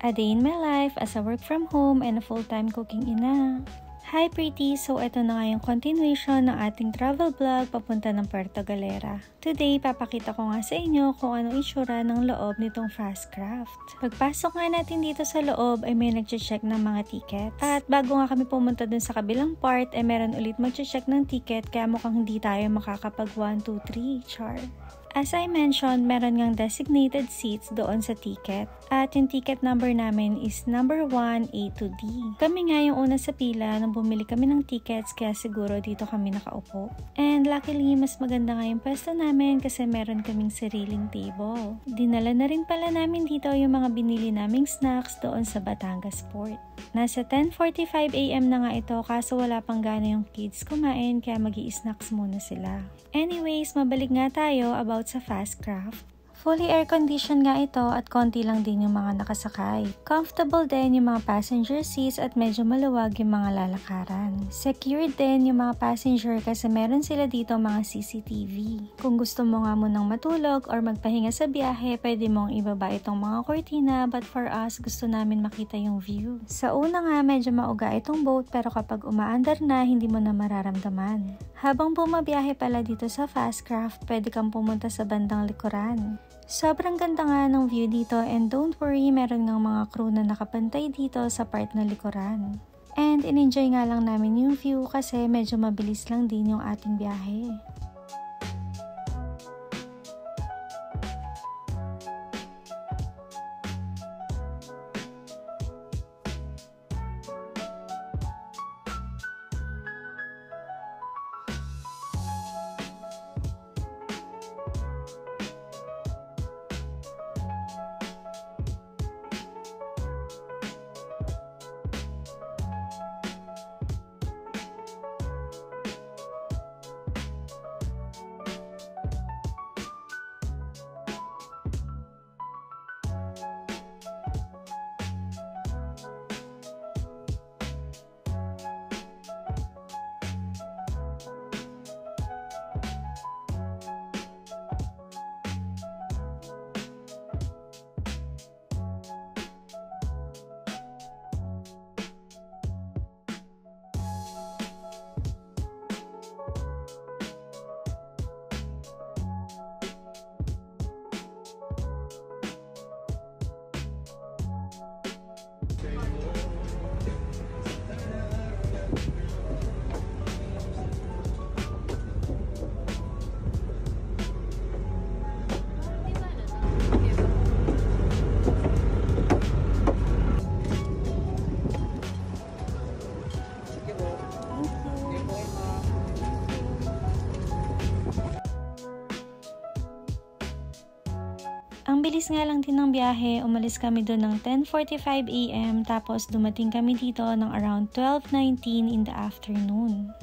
A day in my life as a work from home and a full-time cooking ina. Hi pretty! So ito na nga yung continuation ng ating travel vlog papunta ng Puerto Galera. Today, papakita ko nga sa inyo kung anong itsura ng loob nitong Fastcraft. Pagpasok nga natin dito sa loob ay may nag-check ng mga tickets. At bago nga kami pumunta dun sa kabilang part ay meron ulit mag-check ng ticket kaya mukhang hindi tayo makakapag 1, 2, 3 char. As I mentioned, meron ngang designated seats doon sa ticket. At yung ticket number namin is number 1 A to D. Kami nga yung una sa pila nung bumili kami ng tickets kaya siguro dito kami nakaupo. And luckily, mas maganda nga yung pwesto namin kasi meron kaming sariling table. Dinala na rin pala namin dito yung mga binili naming snacks doon sa Batangas Port. Nasa 10:45 AM na nga ito kaso wala pang gana yung kids kumain kaya magi-snacks muna sila. Anyways, mabalik nga tayo about sa Fastcraft. Fully air-conditioned nga ito at konti lang din yung mga nakasakay. Comfortable din yung mga passenger seats at medyo maluwag yung mga lalakaran. Secured din yung mga passenger kasi meron sila dito mga CCTV. Kung gusto mo nga munang matulog or magpahinga sa biyahe, pwede mong ibaba itong mga kortina but for us, gusto namin makita yung view. Sa una nga, medyo mauga itong boat pero kapag umaandar na, hindi mo na mararamdaman. Habang bumabiyahe pala dito sa Fastcraft, pwede kang pumunta sa bandang likuran. Sobrang ganda nga ng view dito and don't worry, meron ngang mga crew na nakapantay dito sa part na likuran. And in-enjoy nga lang namin yung view kasi medyo mabilis lang din yung ating biyahe. Ang bilis nga lang din ng biyahe, umalis kami doon ng 10:45 AM tapos dumating kami dito ng around 12:19 in the afternoon.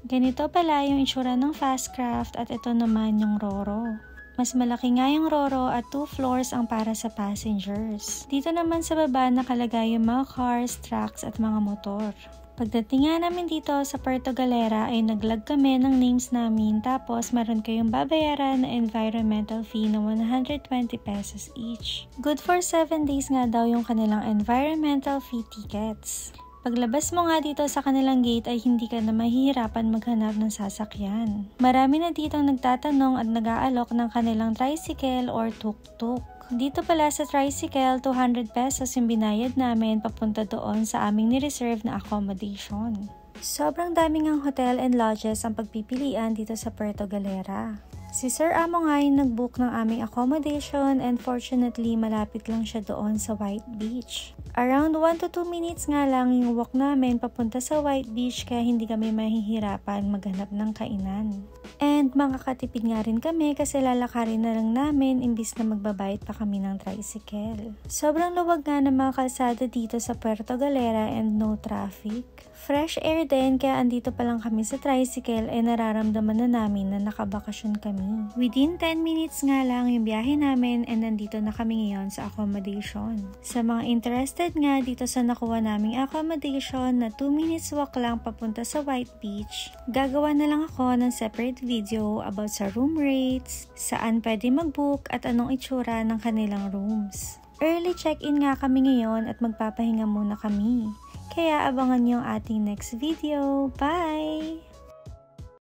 Ganito pala yung itsura ng Fastcraft at ito naman yung Roro. Mas malaki nga yung Roro at 2 floors ang para sa passengers. Dito naman sa baba nakalagay yung mga cars, trucks at mga motor. Pagdating nga namin dito sa Puerto Galera ay naglag kami ng names namin tapos meron kayong babayaran na environmental fee na 120 pesos each. Good for 7 days nga daw yung kanilang environmental fee tickets. Paglabas mo nga dito sa kanilang gate ay hindi ka na mahihirapan maghanap ng sasakyan. Marami na ditong nagtatanong at nag-aalok ng kanilang tricycle or tuk-tuk. Dito pala sa tricycle, 200 pesos yung binayad namin papunta doon sa aming ni-reserve na accommodation. Sobrang daming ang hotel and lodges ang pagpipilian dito sa Puerto Galera. Si Sir Amo nga yung nag-book ng aming accommodation and fortunately malapit lang siya doon sa White Beach. Around 1 to 2 minutes nga lang yung walk namin papunta sa White Beach kaya hindi kami mahihirapan maghanap ng kainan. And makakatipid nga rin kami kasi lalakarin na lang namin imbis na magbabayad pa kami ng tricycle. Sobrang luwag nga ng mga kalsada dito sa Puerto Galera and no traffic. Fresh air din kaya andito pa lang kami sa tricycle ay nararamdaman na namin na nakabakasyon kami. Within 10 minutes nga lang yung biyahe namin and nandito na kami ngayon sa accommodation. Sa mga interested nga dito sa nakuha naming accommodation na 2 minutes walk lang papunta sa White Beach, gagawa na lang ako ng separate video about sa room rates, saan pwede mag-book at anong itsura ng kanilang rooms. Early check-in nga kami ngayon at magpapahinga muna kami. Kaya abangan niyo ang ating next video. Bye!